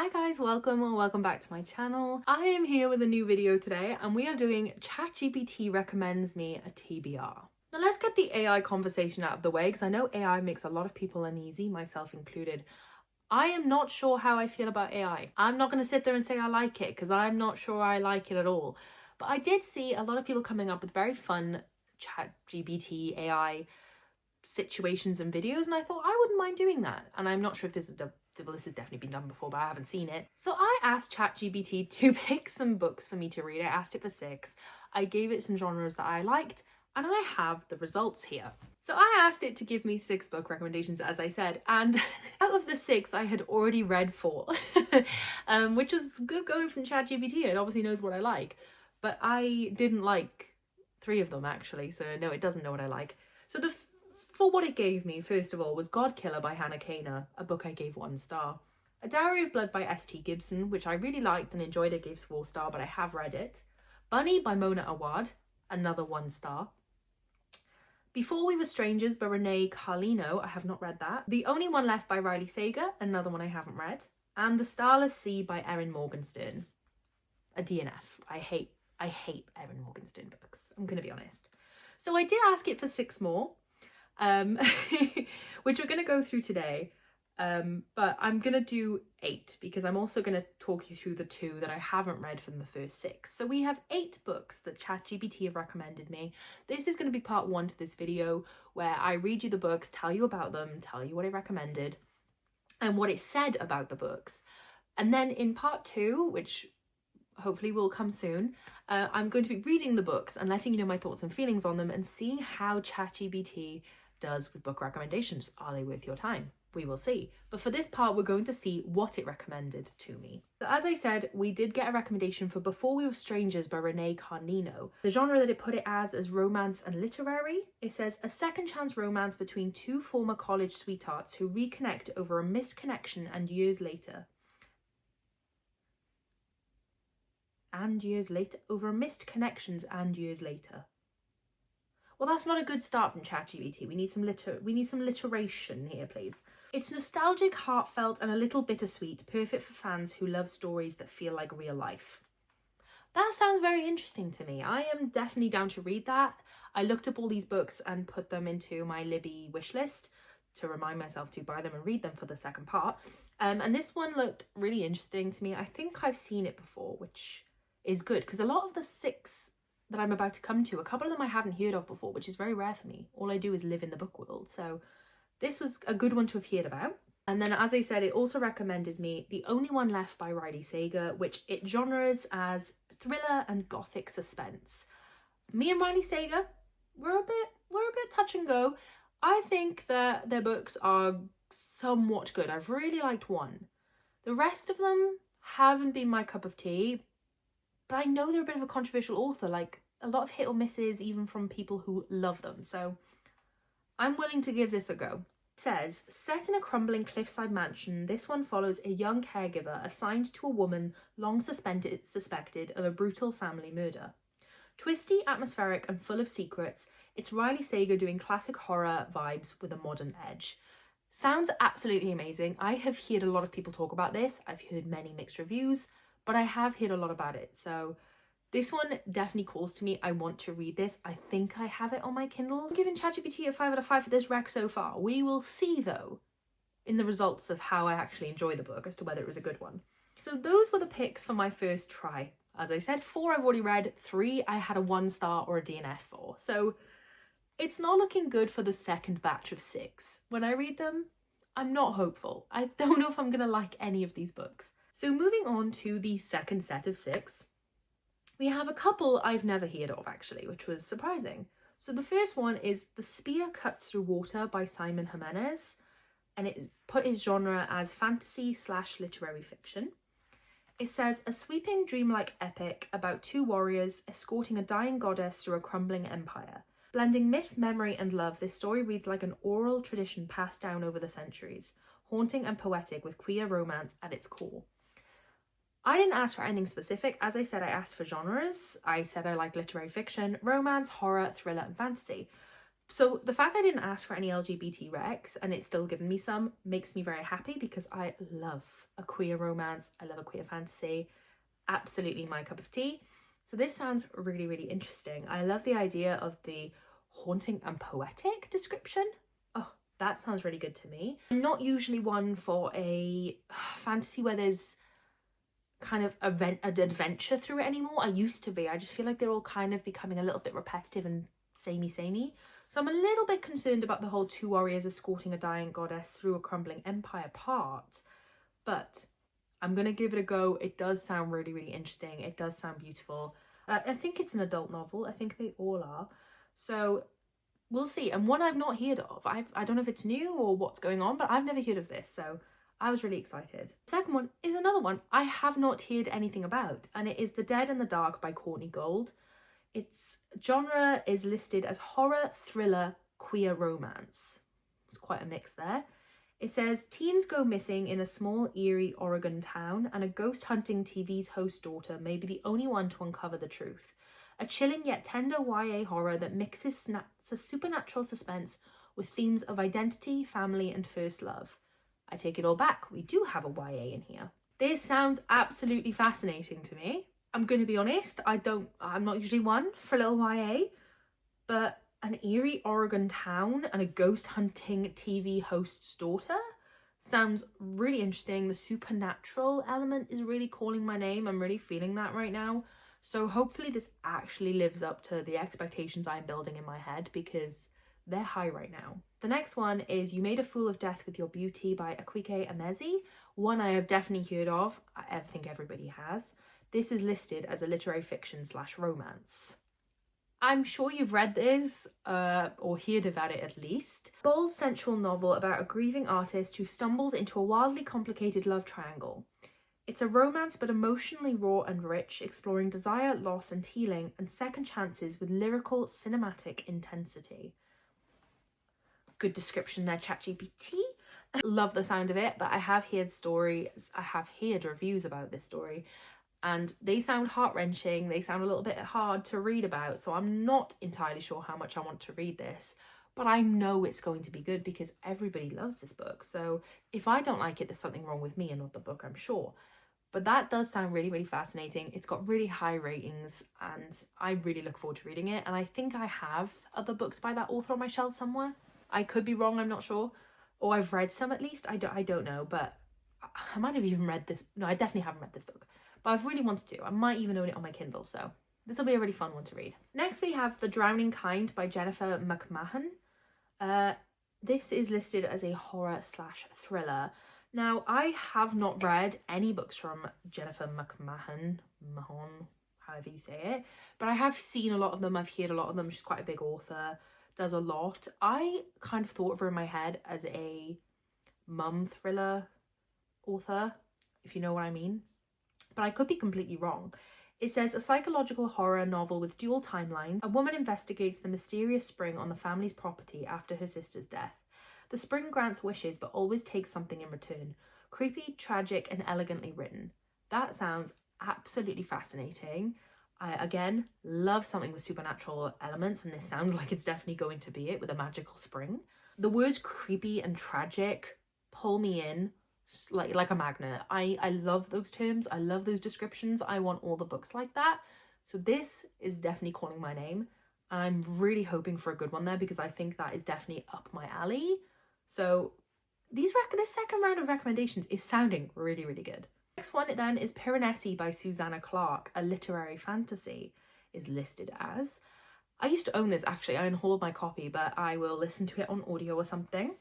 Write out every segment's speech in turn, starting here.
Hi guys, welcome back to my channel. I am here with a new video today and we are doing ChatGPT recommends me a TBR. Now let's get the AI conversation out of the way because I know AI makes a lot of people uneasy, myself included. I am not sure how I feel about AI. I'm not going to sit there and say I like it because I'm not sure I like it at all. But I did see a lot of people coming up with very fun ChatGPT AI situations and videos, and I thought I wouldn't mind doing that. And I'm not sure if this has definitely been done before, but I haven't seen it. So I asked ChatGPT to pick some books for me to read. I asked it for 6. I gave it some genres that I liked, and I have the results here. So I asked it to give me 6 book recommendations, as I said, and out of the 6 I had already read 4, which was good going from ChatGPT. It obviously knows what I like, but I didn't like 3 of them actually, so no, it doesn't know what I like. So for what it gave me, first of all, was God Killer by Hannah Kaner, a book I gave 1 star. A Diary of Blood by S.T. Gibson, which I really liked and enjoyed, it gave 4 star, but I have read it. Bunny by Mona Awad, another 1 star. Before We Were Strangers by Renee Carlino, I have not read that. The Only One Left by Riley Sager, another one I haven't read. And The Starless Sea by Erin Morgenstern, a DNF. I hate Erin Morgenstern books, I'm going to be honest. So I did ask it for 6 more. Which we're going to go through today, but I'm going to do 8 because I'm also going to talk you through the 2 that I haven't read from the first 6. So we have 8 books that ChatGPT have recommended me. This is going to be part 1 to this video where I read you the books, tell you about them, tell you what I recommended and what it said about the books. And then in part 2, which hopefully will come soon, I'm going to be reading the books and letting you know my thoughts and feelings on them and seeing how ChatGPT does with book recommendations. Are they worth your time? We will see. But for this part, we're going to see what it recommended to me. So as I said, we did get a recommendation for Before We Were Strangers by Renee Carlino. The genre that it put it as romance and literary. It says, a second chance romance between 2 former college sweethearts who reconnect over a missed connection and years later. Over missed connections and years later. Well, that's not a good start from ChatGPT. We need some literation here, please. It's nostalgic, heartfelt, and a little bittersweet, perfect for fans who love stories that feel like real life. That sounds very interesting to me. I am definitely down to read that. I looked up all these books and put them into my Libby wishlist to remind myself to buy them and read them for the second part. And this one looked really interesting to me. I think I've seen it before, which is good because a lot of the 6 that I'm about to come to, a couple of them I haven't heard of before, which is very rare for me. All I do is live in the book world, so this was a good one to have heard about. And then, as I said, it also recommended me The Only One Left by Riley Sager, which it genres as thriller and gothic suspense. Me and Riley Sager, we're a bit touch and go. I think that their books are somewhat good. I've really liked 1. The rest of them haven't been my cup of tea, but I know they're a bit of a controversial author, like a lot of hit or misses even from people who love them, so I'm willing to give this a go. It says, set in a crumbling cliffside mansion, this one follows a young caregiver assigned to a woman long suspected of a brutal family murder. Twisty, atmospheric and full of secrets, it's Riley Sager doing classic horror vibes with a modern edge. Sounds absolutely amazing. I have heard a lot of people talk about this. I've heard many mixed reviews, but I have heard a lot about it. So this one definitely calls to me. I want to read this. I think I have it on my Kindle. I'm giving ChatGPT a 5 out of 5 for this rec so far. We will see though in the results of how I actually enjoy the book as to whether it was a good one. So those were the picks for my first try. As I said, 4 I've already read, 3 I had a 1 star or a DNF for. So it's not looking good for the second batch of 6. When I read them, I'm not hopeful. I don't know if I'm gonna like any of these books. So moving on to the second set of 6, we have a couple I've never heard of actually, which was surprising. So the first one is The Spear Cuts Through Water by Simon Jimenez, and it put his genre as fantasy/literary fiction. It says, a sweeping dreamlike epic about 2 warriors escorting a dying goddess through a crumbling empire. Blending myth, memory and love, this story reads like an oral tradition passed down over the centuries, haunting and poetic with queer romance at its core. I didn't ask for anything specific. As I said, I asked for genres. I said I like literary fiction, romance, horror, thriller and fantasy. So the fact I didn't ask for any LGBT recs and it's still given me some makes me very happy, because I love a queer romance. I love a queer fantasy. Absolutely my cup of tea. So this sounds really, really interesting. I love the idea of the haunting and poetic description. Oh, that sounds really good to me. I'm not usually one for a fantasy where there's kind of an adventure through it anymore. I used to be. I just feel like they're all kind of becoming a little bit repetitive and samey. So I'm a little bit concerned about the whole two warriors escorting a dying goddess through a crumbling empire part. But I'm going to give it a go. It does sound really, really interesting. It does sound beautiful. I think it's an adult novel. I think they all are. So we'll see. And one I've not heard of. I don't know if it's new or what's going on, but I've never heard of this. So I was really excited. The second one is another one I have not heard anything about. And it is The Dead and the Dark by Courtney Gold. Its genre is listed as horror, thriller, queer romance. It's quite a mix there. It says, teens go missing in a small, eerie Oregon town, and a ghost hunting TV's host daughter may be the only one to uncover the truth. A chilling yet tender YA horror that mixes supernatural suspense with themes of identity, family, and first love. I take it all back. We do have a YA in here. This sounds absolutely fascinating to me. I'm going to be honest, I'm not usually one for a little YA, but an eerie Oregon town and a ghost hunting TV host's daughter sounds really interesting. The supernatural element is really calling my name. I'm really feeling that right now. So hopefully this actually lives up to the expectations I'm building in my head, because they're high right now. The next one is You Made a Fool of Death with Your Beauty by Akike Emezi. One I have definitely heard of. I think everybody has. This is listed as a literary fiction / romance. I'm sure you've read this, or heard about it at least. Bold, sensual novel about a grieving artist who stumbles into a wildly complicated love triangle. It's a romance but emotionally raw and rich, exploring desire, loss and healing, and second chances with lyrical, cinematic intensity. Good description there, ChatGPT. Love the sound of it, but I have heard reviews about this story, and they sound heart-wrenching. They sound a little bit hard to read about, so I'm not entirely sure how much I want to read this, but I know it's going to be good because everybody loves this book. So if I don't like it, there's something wrong with me and not the book, I'm sure. But that does sound really, really fascinating. It's got really high ratings and I really look forward to reading it. And I think I have other books by that author on my shelf somewhere. I could be wrong, I'm not sure. Or I've read some at least, I don't know, but I might have even read this. No, I definitely haven't read this book. But I've really wanted to. I might even own it on my Kindle, so this will be a really fun one to read. Next we have The Drowning Kind by Jennifer McMahon. This is listed as a horror / thriller. Now, I have not read any books from Jennifer McMahon, however you say it, but I have seen a lot of them. I've heard a lot of them. She's quite a big author, does a lot. I kind of thought of her in my head as a mum thriller author, if you know what I mean. But I could be completely wrong. It says, a psychological horror novel with dual timelines. A woman investigates the mysterious spring on the family's property after her sister's death. The spring grants wishes but always takes something in return. Creepy, tragic and elegantly written. That sounds absolutely fascinating. I, again, love something with supernatural elements, and this sounds like it's definitely going to be it with a magical spring. The words creepy and tragic pull me in like a magnet. I love those terms. I love those descriptions. I want all the books like that. So this is definitely calling my name, and I'm really hoping for a good one there because I think that is definitely up my alley. So this second round of recommendations is sounding really, really good. Next one then is Piranesi by Susanna Clarke, a literary fantasy, is listed as. I used to own this actually. I unhauled my copy, but I will listen to it on audio or something.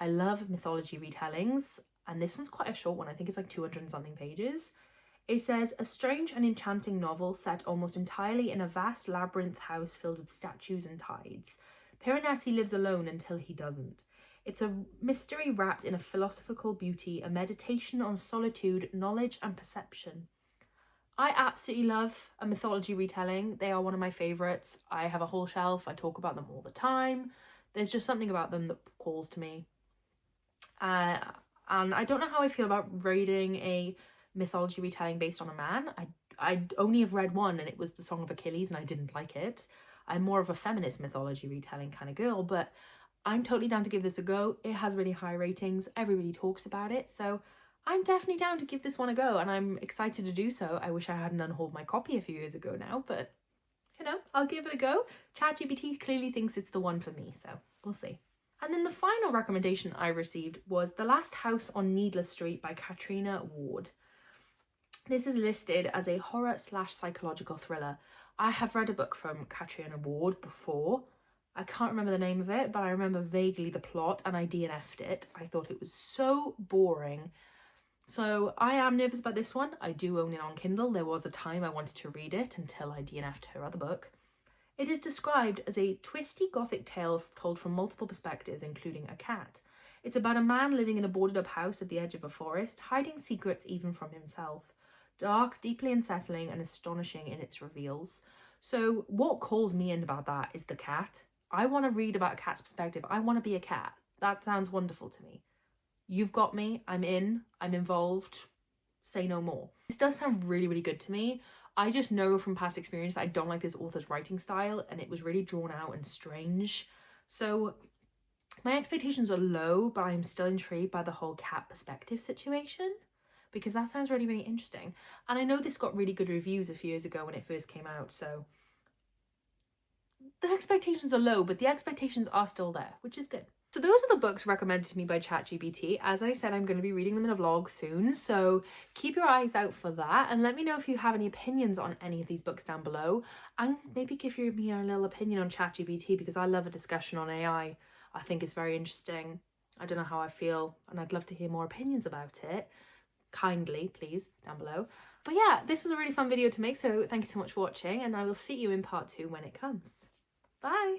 I love mythology retellings, and this one's quite a short one. I think it's like 200 and something pages. It says, a strange and enchanting novel set almost entirely in a vast labyrinth house filled with statues and tides. Piranesi lives alone until he doesn't. It's a mystery wrapped in a philosophical beauty, a meditation on solitude, knowledge and perception. I absolutely love a mythology retelling. They are one of my favourites. I have a whole shelf. I talk about them all the time. There's just something about them that calls to me. And I don't know how I feel about reading a mythology retelling based on a man. I only have read one, and it was The Song of Achilles, and I didn't like it. I'm more of a feminist mythology retelling kind of girl, but I'm totally down to give this a go. It has really high ratings. Everybody talks about it. So I'm definitely down to give this one a go, and I'm excited to do so. I wish I hadn't unhauled my copy a few years ago now, but you know, I'll give it a go. ChatGPT clearly thinks it's the one for me, so we'll see. And then the final recommendation I received was The Last House on Needless Street by Katrina Ward. This is listed as a horror/psychological thriller. I have read a book from Katrina Ward before. I can't remember the name of it, but I remember vaguely the plot, and I DNF'd it. I thought it was so boring. So I am nervous about this one. I do own it on Kindle. There was a time I wanted to read it until I DNF'd her other book. It is described as a twisty gothic tale told from multiple perspectives, including a cat. It's about a man living in a boarded up house at the edge of a forest, hiding secrets even from himself. Dark, deeply unsettling, and astonishing in its reveals. So what calls me in about that is the cat. I want to read about a cat's perspective. I want to be a cat. That sounds wonderful to me. You've got me. I'm in. I'm involved. Say no more. This does sound really, really good to me. I just know from past experience that I don't like this author's writing style, and it was really drawn out and strange. So my expectations are low, but I'm still intrigued by the whole cat perspective situation, because that sounds really, really interesting. And I know this got really good reviews a few years ago when it first came out, so the expectations are low, but the expectations are still there, which is good. So those are the books recommended to me by ChatGPT. As I said, I'm going to be reading them in a vlog soon, so keep your eyes out for that, and let me know if you have any opinions on any of these books down below, and maybe give me a little opinion on ChatGPT, because I love a discussion on AI. I think it's very interesting. I don't know how I feel, and I'd love to hear more opinions about it. Kindly, please, down below. But yeah, this was a really fun video to make, so thank you so much for watching, and I will see you in part 2 when it comes. Bye!